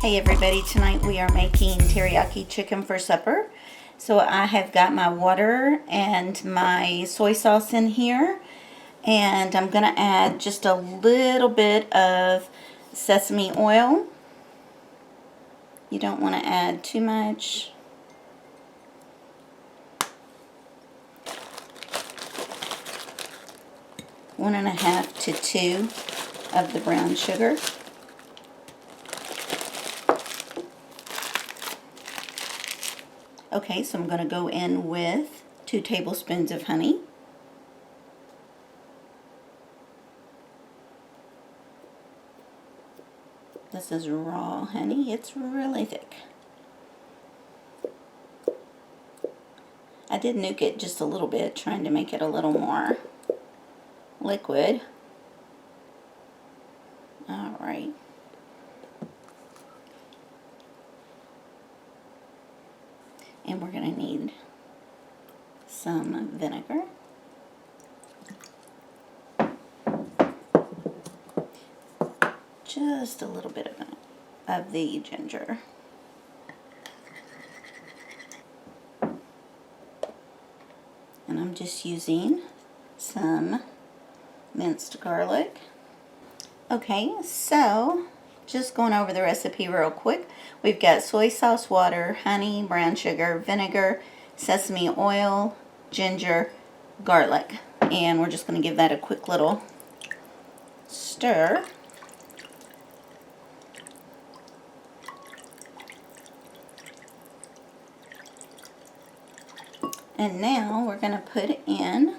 Hey everybody, tonight we are making teriyaki chicken for supper. So I have got my water and my soy sauce in here, and I'm going to add just a little bit of sesame oil. You don't want to add too much. One and a half to 2 of the brown sugar. Okay, so I'm going to go in with 2 tablespoons of honey. This is raw honey. It's really thick. I did nuke it just a little bit, trying to make it a little more liquid. Alright. And we're going to need some vinegar. Just a little bit of the ginger. And I'm just using some minced garlic. Okay, so just going over the recipe real quick. We've got soy sauce, water, honey, brown sugar, vinegar, sesame oil, ginger, garlic. And we're just going to give that a quick little stir. And now we're going to put in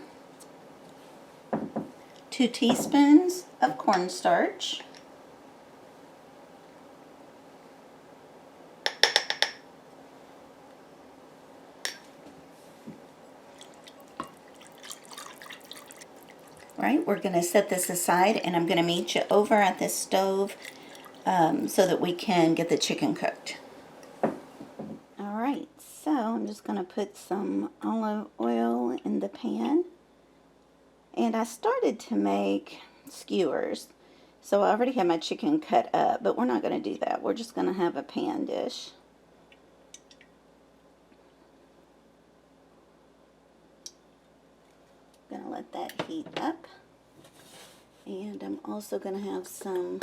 2 teaspoons of cornstarch. Right, we're going to set this aside, and I'm going to meet you over at this stove so that we can get the chicken cooked. Alright, so I'm just going to put some olive oil in the pan. And I started to make skewers. So I already have my chicken cut up, but we're not going to do that. We're just going to have a pan dish. Going to let that heat up. And I'm also going to have some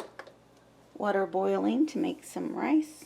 water boiling to make some rice.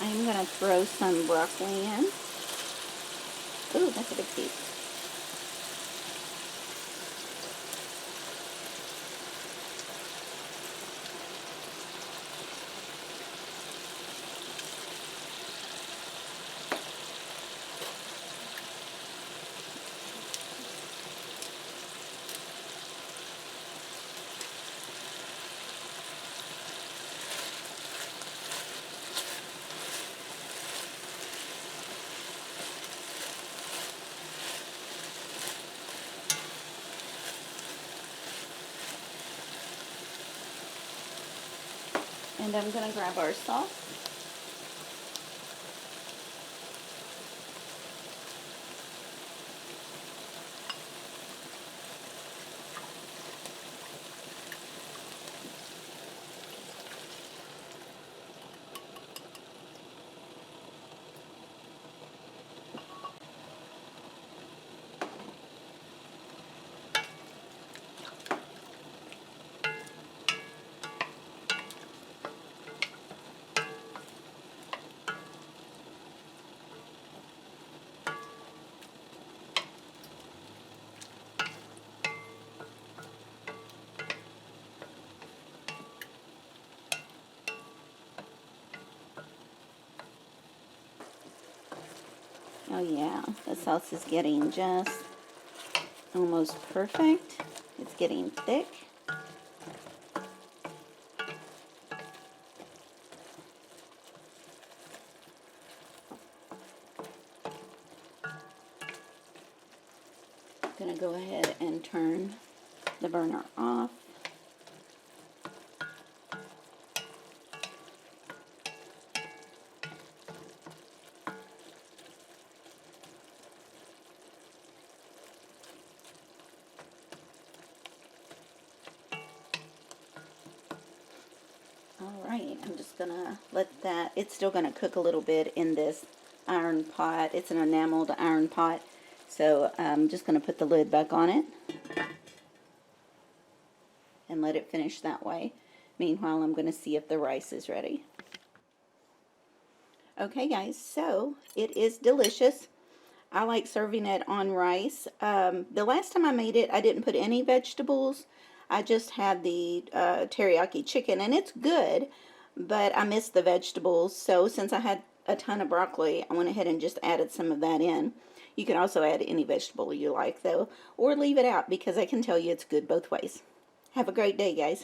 I'm going to throw some broccoli in. Ooh, that's a big piece. And I'm going to grab our sauce. Oh yeah, the sauce is getting just almost perfect. It's getting thick. I'm gonna go ahead and turn the burner off. Alright, I'm just gonna let that, it's still gonna cook a little bit in this iron pot. It's an enameled iron pot, so I'm just gonna put the lid back on it and let it finish that way. Meanwhile, I'm gonna see if the rice is ready. Okay guys, so it is delicious. I like serving it on rice. The last time I made it, I didn't put any vegetables. I just had the teriyaki chicken, and it's good, but I missed the vegetables. So since I had a ton of broccoli, I went ahead and just added some of that in. You can also add any vegetable you like, though, or leave it out, because I can tell you it's good both ways. Have a great day, guys.